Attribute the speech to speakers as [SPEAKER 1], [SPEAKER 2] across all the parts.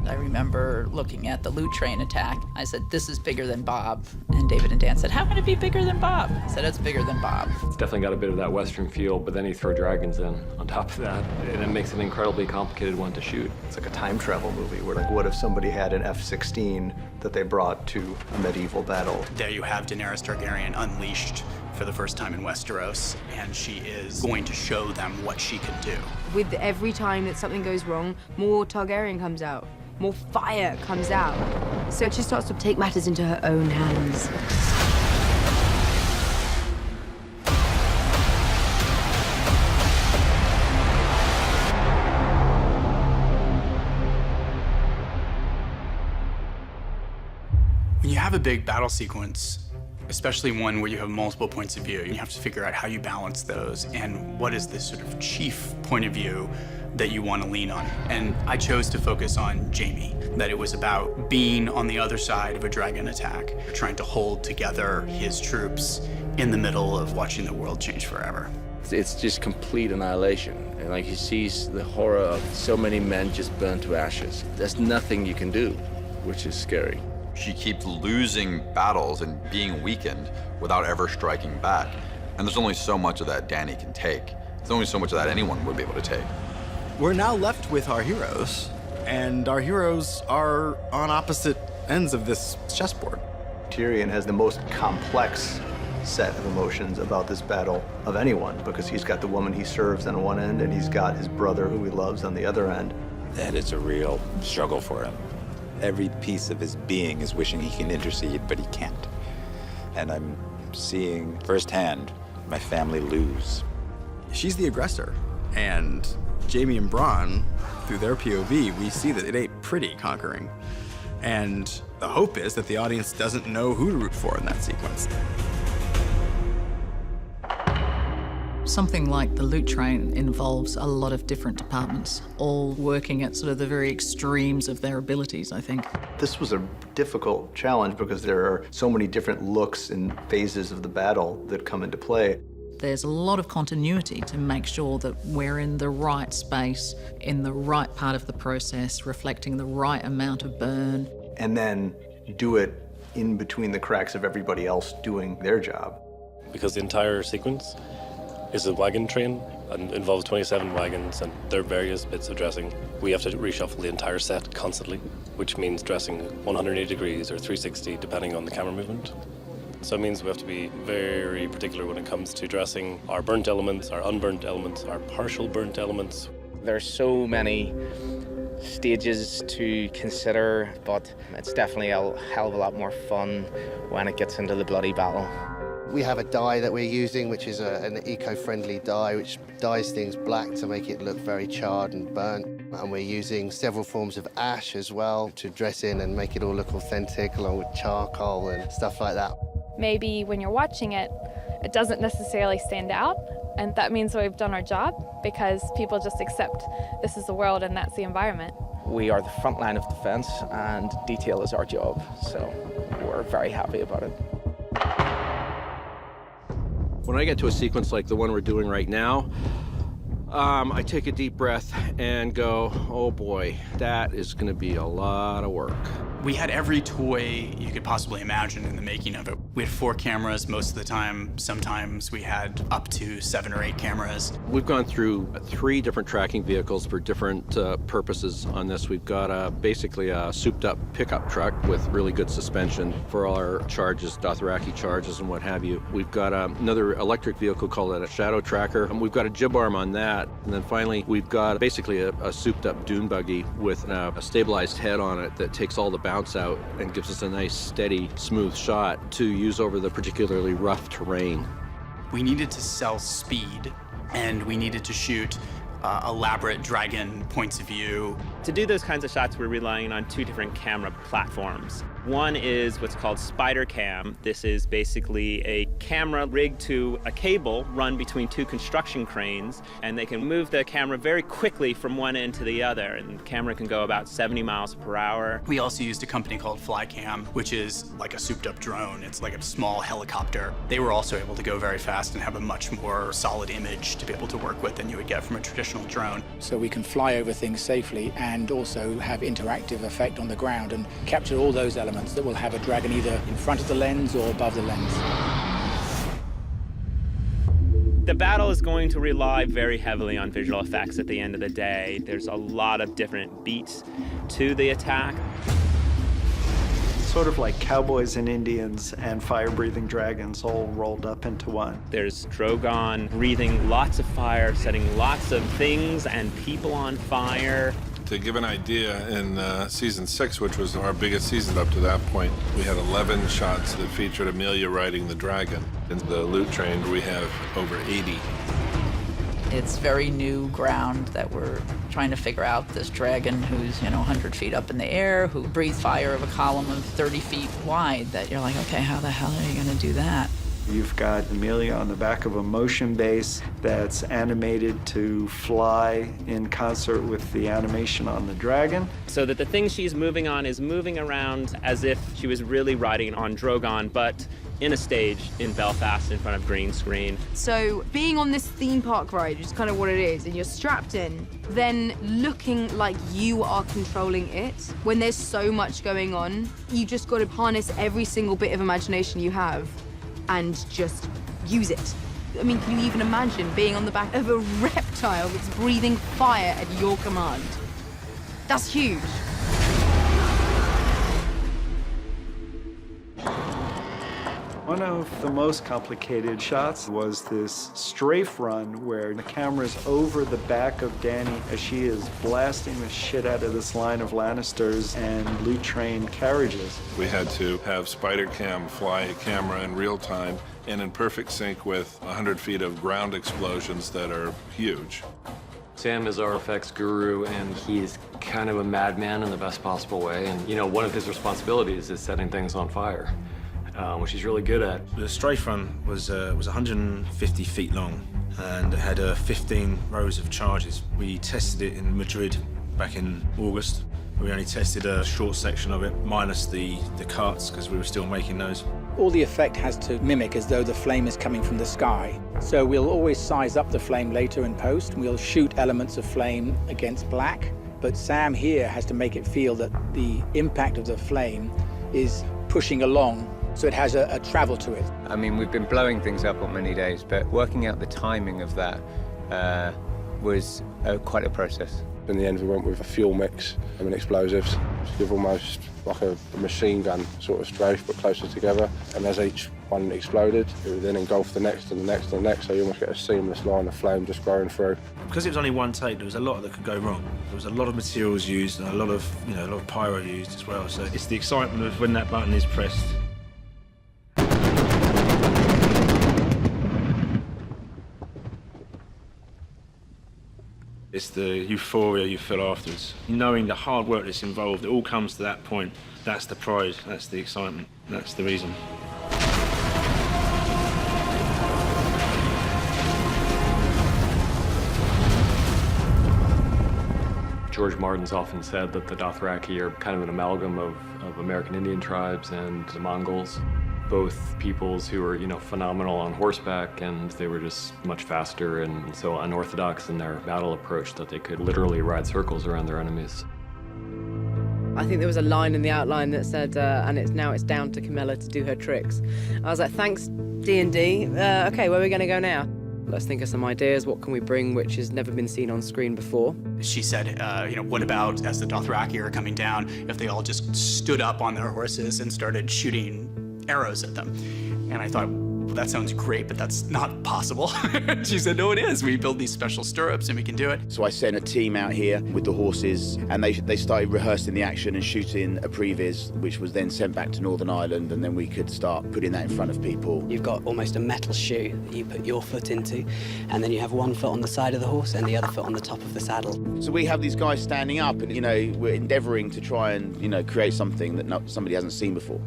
[SPEAKER 1] I remember looking at the loot train attack. I said, this is bigger than Bob. And David and Dan said, how can it be bigger than Bob? I said, it's bigger than Bob.
[SPEAKER 2] It's definitely got a bit of that Western feel, but then you throw dragons in on top of that, and it makes an incredibly complicated one to shoot.
[SPEAKER 3] It's like a time travel movie where, like, what if somebody had an F-16 that they brought to a medieval battle?
[SPEAKER 4] There you have Daenerys Targaryen unleashed for the first time in Westeros, and she is going to show them what she can do.
[SPEAKER 5] With every time that something goes wrong, more Targaryen comes out, more fire comes out. So she starts to take matters into her own hands.
[SPEAKER 4] When you have a big battle sequence, especially one where you have multiple points of view, you have to figure out how you balance those and what is this sort of chief point of view that you want to lean on. And I chose to focus on Jaime, that it was about being on the other side of a dragon attack, trying to hold together his troops in the middle of watching the world change forever.
[SPEAKER 6] It's just complete annihilation. And like he sees the horror of so many men just burned to ashes. There's nothing you can do, which is scary.
[SPEAKER 7] She keeps losing battles and being weakened without ever striking back. And there's only so much of that Dany can take. There's only so much of that anyone would be able to take.
[SPEAKER 3] We're now left with our heroes, and our heroes are on opposite ends of this chessboard. Tyrion has the most complex set of emotions about this battle of anyone, because he's got the woman he serves on one end, and he's got his brother who he loves on the other end.
[SPEAKER 8] That is a real struggle for him. Every piece of his being is wishing he can intercede, but he can't. And I'm seeing firsthand my family lose.
[SPEAKER 3] She's the aggressor, and Jaime and Bronn, through their POV, we see that it ain't pretty conquering. And the hope is that the audience doesn't know who to root for in that sequence.
[SPEAKER 1] Something like the loot train involves a lot of different departments, all working at sort of the very extremes of their abilities, I think.
[SPEAKER 3] This was a difficult challenge because there are so many different looks and phases of the battle that come into play.
[SPEAKER 1] There's a lot of continuity to make sure that we're in the right space, in the right part of the process, reflecting the right amount of burn.
[SPEAKER 3] And then do it in between the cracks of everybody else doing their job.
[SPEAKER 9] Because the entire sequence is a wagon train and involves 27 wagons and their various bits of dressing. We have to reshuffle the entire set constantly, which means dressing 180 degrees or 360 depending on the camera movement. So it means we have to be very particular when it comes to dressing our burnt elements, our unburnt elements, our partial burnt elements.
[SPEAKER 6] There's so many stages to consider, but it's definitely a hell of a lot more fun when it gets into the bloody battle.
[SPEAKER 10] We have a dye that we're using, which is an eco-friendly dye, which dyes things black to make it look very charred and burnt. And we're using several forms of ash as well to dress in and make it all look authentic, along with charcoal and stuff like that.
[SPEAKER 11] Maybe when you're watching it, it doesn't necessarily stand out, and that means we've done our job because people just accept this is the world and that's the environment.
[SPEAKER 6] We are the front line of defense, and detail is our job, so we're very happy about it.
[SPEAKER 12] When I get to a sequence like the one we're doing right now, I take a deep breath and go, oh boy, that is going to be a lot of work.
[SPEAKER 4] We had every toy you could possibly imagine in the making of it. We had 4 cameras most of the time. Sometimes we had up to 7 or 8 cameras.
[SPEAKER 12] We've gone through 3 different tracking vehicles for different purposes on this. We've got basically a souped-up pickup truck with really good suspension for our charges, Dothraki charges and what have you. We've got another electric vehicle called a shadow tracker, and we've got a jib arm on that. And then finally, we've got basically a souped-up dune buggy with a stabilized head on it that takes all the bounce out and gives us a nice, steady, smooth shot to use over the particularly rough terrain.
[SPEAKER 4] We needed to sell speed, and we needed to shoot elaborate dragon points of view.
[SPEAKER 13] To do those kinds of shots, we're relying on 2 different camera platforms. One is what's called spider cam. This is basically a camera rigged to a cable run between two construction cranes, and they can move the camera very quickly from one end to the other, and the camera can go about 70 miles per hour.
[SPEAKER 4] We also used a company called Flycam, which is like a souped-up drone. It's like a small helicopter. They were also able to go very fast and have a much more solid image to be able to work with than you would get from a traditional drone.
[SPEAKER 14] So we can fly over things safely and also have interactive effect on the ground and capture all those elements that will have a dragon either in front of the lens or above the lens.
[SPEAKER 13] The battle is going to rely very heavily on visual effects at the end of the day. There's a lot of different beats to the attack.
[SPEAKER 15] Sort of like cowboys and Indians and fire-breathing dragons all rolled up into one.
[SPEAKER 13] There's Drogon breathing lots of fire, setting lots of things and people on fire.
[SPEAKER 16] To give an idea, in season 6, which was our biggest season up to that point, we had 11 shots that featured Amelia riding the dragon. In the loot train, we have over 80.
[SPEAKER 17] It's very new ground that we're trying to figure out. This dragon who's, 100 feet up in the air, who breathes fire of a column of 30 feet wide, that you're like, okay, how the hell are you gonna do that?
[SPEAKER 15] You've got Amelia on the back of a motion base that's animated to fly in concert with the animation on the dragon.
[SPEAKER 13] So that the thing she's moving on is moving around as if she was really riding on Drogon, but in a stage in Belfast in front of green screen.
[SPEAKER 5] So being on this theme park ride, which is kind of what it is, and you're strapped in, then looking like you are controlling it, when there's so much going on, you just got to harness every single bit of imagination you have and just use it. I mean, can you even imagine being on the back of a reptile that's breathing fire at your command? That's huge.
[SPEAKER 15] One of the most complicated shots was this strafe run where the camera's over the back of Dany as she is blasting the shit out of this line of Lannisters and loot train carriages.
[SPEAKER 16] We had to have spider cam fly a camera in real time and in perfect sync with 100 feet of ground explosions that are huge.
[SPEAKER 2] Sam is our effects guru, and he's kind of a madman in the best possible way. And, one of his responsibilities is setting things on fire, which he's really good at.
[SPEAKER 18] The strafe run was 150 feet long, and it had 15 rows of charges. We tested it in Madrid back in August. We only tested a short section of it, minus the cuts, because we were still making those.
[SPEAKER 14] All the effect has to mimic as though the flame is coming from the sky. So we'll always size up the flame later in post, and we'll shoot elements of flame against black. But Sam here has to make it feel that the impact of the flame is pushing along, so it has a travel to it.
[SPEAKER 19] I mean, we've been blowing things up on many days, but working out the timing of that was quite a process.
[SPEAKER 20] In the end, we went with a fuel mix and explosives to give almost like a machine gun sort of strafe, but closer together. And as each one exploded, it would then engulf the next and the next and the next, so you almost get a seamless line of flame just growing through.
[SPEAKER 18] Because it was only one take, there was a lot that could go wrong. There was a lot of materials used and a lot of pyro used as well. So it's the excitement of when that button is pressed. It's the euphoria you feel afterwards. Knowing the hard work that's involved, it all comes to that point. That's the prize, that's the excitement, that's the reason.
[SPEAKER 2] George Martin's often said that the Dothraki are kind of an amalgam of American Indian tribes and the Mongols. Both peoples who were, phenomenal on horseback, and they were just much faster and so unorthodox in their battle approach that they could literally ride circles around their enemies.
[SPEAKER 5] I think there was a line in the outline that said, and it's down to Camilla to do her tricks. I was like, thanks, D&D. Okay, where are we going to go now? Let's think of some ideas. What can we bring which has never been seen on screen before?
[SPEAKER 4] She said, what about as the Dothraki are coming down, if they all just stood up on their horses and started shooting arrows at them? And I thought, well, that sounds great, but that's not possible. She said, no, it is. We build these special stirrups and we can do it.
[SPEAKER 21] So I sent a team out here with the horses, and they started rehearsing the action and shooting a previs, which was then sent back to Northern Ireland, and then we could start putting that in front of people.
[SPEAKER 22] You've got almost a metal shoe that you put your foot into, and then you have one foot on the side of the horse and the other foot on the top of the saddle.
[SPEAKER 21] So we have these guys standing up, and we're endeavouring to try and create something that somebody hasn't seen before.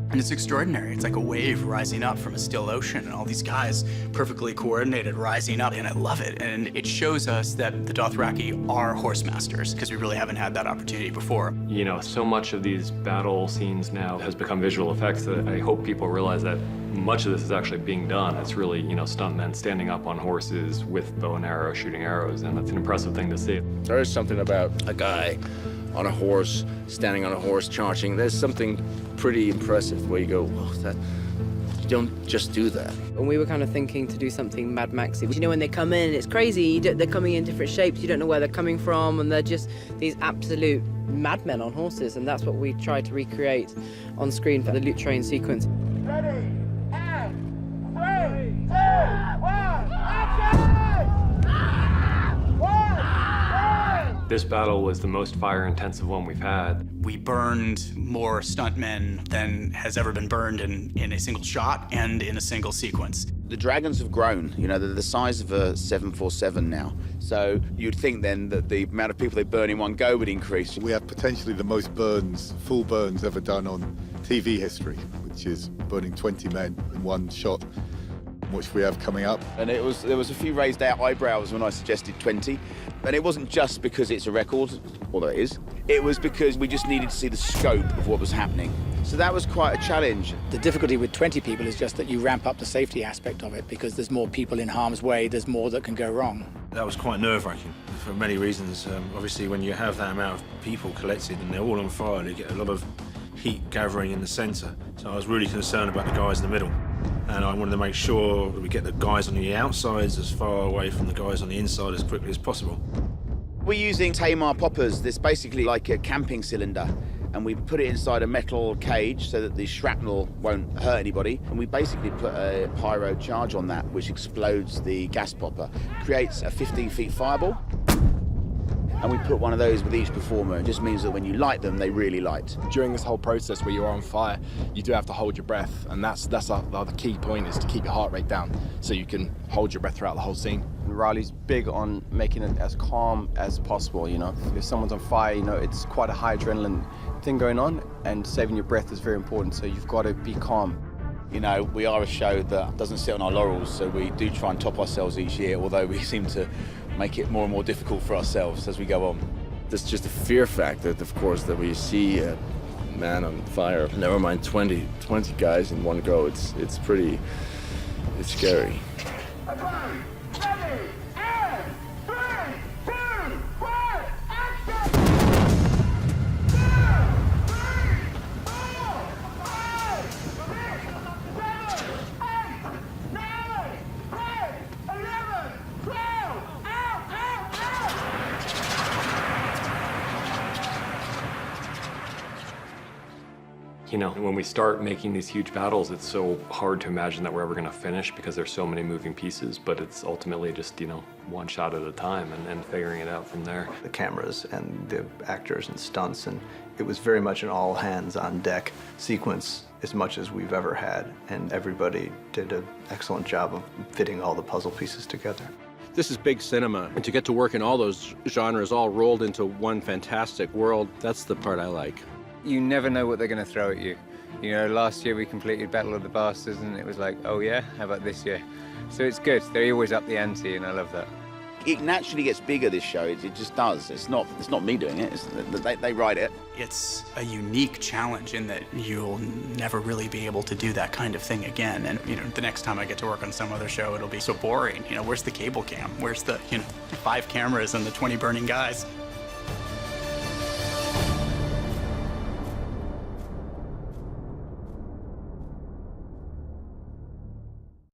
[SPEAKER 4] And it's extraordinary. It's like a wave rising up from a still ocean, and all these guys perfectly coordinated rising up, and I love it. And it shows us that the Dothraki are horse masters, because we really haven't had that opportunity before.
[SPEAKER 2] So much of these battle scenes now has become visual effects that I hope people realize that much of this is actually being done. It's really, stuntmen standing up on horses with bow and arrow, shooting arrows, and that's an impressive thing to see.
[SPEAKER 23] There is something about a guy on a horse, standing on a horse, charging. There's something pretty impressive where you go, well, you don't just do that.
[SPEAKER 24] And we were kind of thinking to do something Mad Maxy. When they come in, it's crazy. They're coming in different shapes. You don't know where they're coming from, and they're just these absolute madmen on horses, and that's what we tried to recreate on screen for the loot train sequence.
[SPEAKER 25] Ready, and 3, 2, 1, action!
[SPEAKER 2] This battle was the most fire-intensive one we've had.
[SPEAKER 4] We burned more stuntmen than has ever been burned in a single shot and in a single sequence.
[SPEAKER 21] The dragons have grown. They're the size of a 747 now. So you'd think then that the amount of people they burn in one go would increase.
[SPEAKER 26] We have potentially the most burns, full burns ever done on TV history, which is burning 20 men in one shot, which we have coming up.
[SPEAKER 21] And there was a few raised out eyebrows when I suggested 20. And it wasn't just because it's a record, although it is. It was because we just needed to see the scope of what was happening. So that was quite a challenge.
[SPEAKER 14] The difficulty with 20 people is just that you ramp up the safety aspect of it, because there's more people in harm's way, there's more that can go wrong.
[SPEAKER 18] That was quite nerve-wracking for many reasons. Obviously, when you have that amount of people collected and they're all on fire, you get a lot of heat gathering in the centre. So I was really concerned about the guys in the middle. And I wanted to make sure that we get the guys on the outsides as far away from the guys on the inside as quickly as possible.
[SPEAKER 21] We're using Tamar poppers. There's basically like a camping cylinder, and we put it inside a metal cage so that the shrapnel won't hurt anybody. And we basically put a pyro charge on that, which explodes the gas popper, creates a 15-foot fireball. And we put one of those with each performer. It just means that when you light them, they really light.
[SPEAKER 27] During this whole process where you're on fire, you do have to hold your breath, and that's the key point, is to keep your heart rate down so you can hold your breath throughout the whole scene.
[SPEAKER 28] Riley's big on making it as calm as possible, If someone's on fire, it's quite a high adrenaline thing going on, and saving your breath is very important, so you've got to be calm.
[SPEAKER 21] We are a show that doesn't sit on our laurels, so we do try and top ourselves each year, although we seem to make it more and more difficult for ourselves as we go on.
[SPEAKER 23] There's just a fear factor, of course, that we see a man on fire, never mind 20 guys in one go. It's scary.
[SPEAKER 2] When we start making these huge battles, it's so hard to imagine that we're ever going to finish because there's so many moving pieces, but it's ultimately just, one shot at a time and figuring it out from there.
[SPEAKER 3] The cameras and the actors and stunts, and it was very much an all hands on deck sequence as much as we've ever had, and everybody did an excellent job of fitting all the puzzle pieces together.
[SPEAKER 12] This is big cinema, and to get to work in all those genres all rolled into one fantastic world, that's the part I like.
[SPEAKER 19] You never know what they're going to throw at you. Last year we completed Battle of the Bastards, and it was like, oh yeah, how about this year? So it's good. They always up the ante, and I love that.
[SPEAKER 21] It naturally gets bigger, this show. It just does. It's not me doing it. They write it.
[SPEAKER 4] It's a unique challenge in that you'll never really be able to do that kind of thing again. And, the next time I get to work on some other show, it'll be so boring. Where's the cable cam? Where's the, 5 cameras and the 20 burning guys?